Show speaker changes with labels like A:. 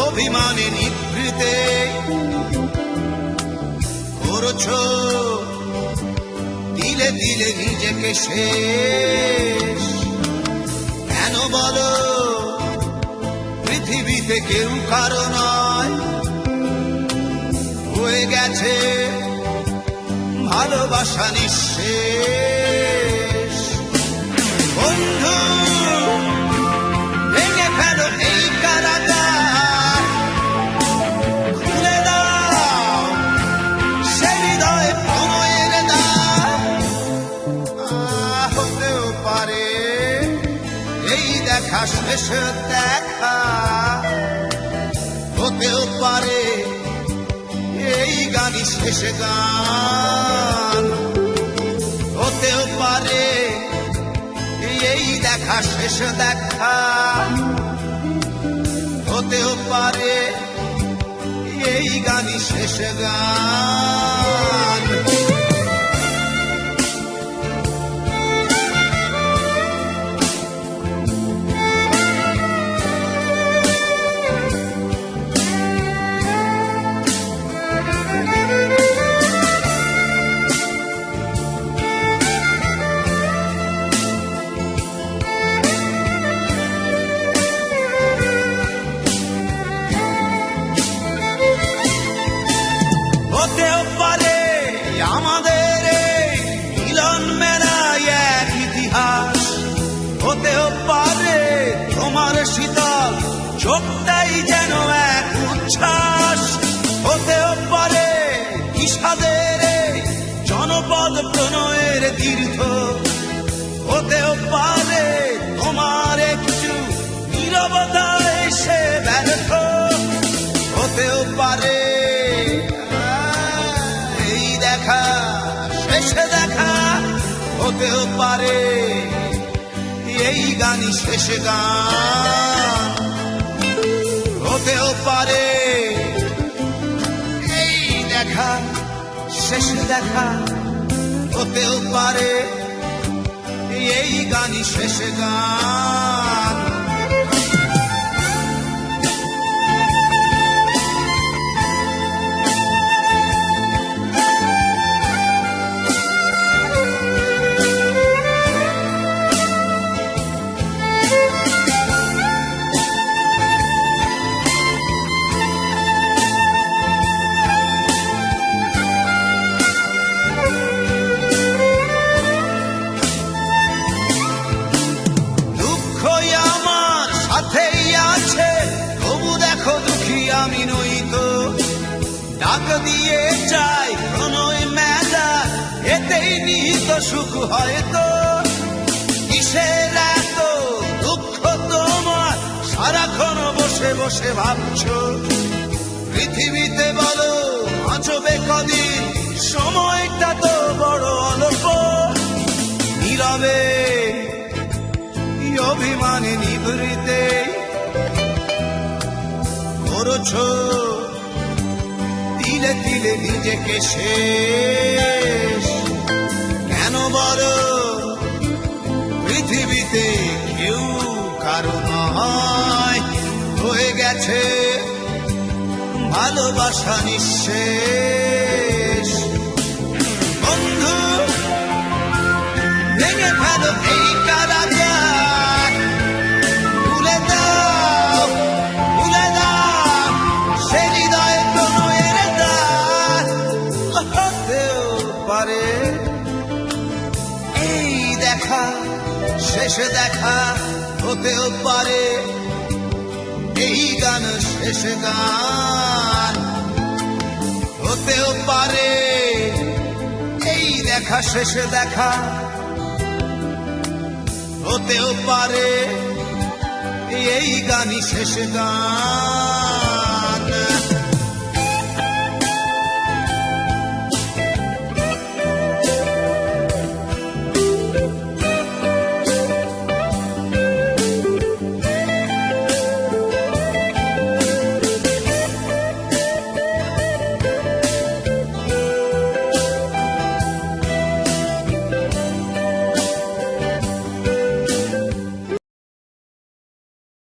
A: অভিমানে নিভৃতে করছো দিলে দিলে নিজেকে শেষ। কেন বলো পৃথিবীতে কেউ কারো নয়, হয়ে গেছে ভালোবাসা নিঃশেষ। বন্ধু ভেঙে ফেলো এই কারাগার, খুলে দাও সে হৃদয়ে প্রণয়ের দ্বার। হতেও পারে এই দেখা শেষ দেখা, হতেও পারে এই গানই শেষ গান, হতেও পারে এই দেখা শেষ দেখা, হতেও পারে এই গানই শেষ গান। হতেও পারে আমাদের মিলন মেলায় এক ইতিহাস, হতেও পারে তোমার শীতল চোখটাই যেন এক উচ্ছ্বাস, হতেও পারে বিষাদের জনপদ প্রণয়ের তীর্থ, হতেও পারে তোমার একটু নীরবতায় সে ব্যর্থ, হতেও পারে শেষে দেখা, হতেও পারে এই গানই শেষ গান, হতেও পারে এই দেখা শেষ দেখা, হতেও পারে এই গানই শেষ গান। আমি নই তো ডাক দিয়ে চাই প্রণয় মেলা, এতেই নিহিত সুখ হয়তো। কিসের এত দুঃখ তোমার সারাক্ষণ বসে বসে ভাবছো, পৃথিবীতে বলো বাঁচবে কদিন, সময়টা তো বড় অল্প। নীরবে অভিমানে নিভৃতে করছো দিলে দিলে নিজেকে শেষ। কেন বলো পৃথিবীতে কেউ কারো নয়, হয়ে গেছে ভালোবাসা নিঃশেষ। বন্ধু ভেঙে ফেলো এই কারাগার, ভুলে দাও ভুলে দাও সে হৃদয়ে প্রণয়ের দ্বার। হতেও পারে এই দেখা শেষ দেখা, হতেও পারে এই গান শেষ গান, হতেও পারে এই দেখা শেষ দেখা, হতেও পারে এই গানই শেষ গান।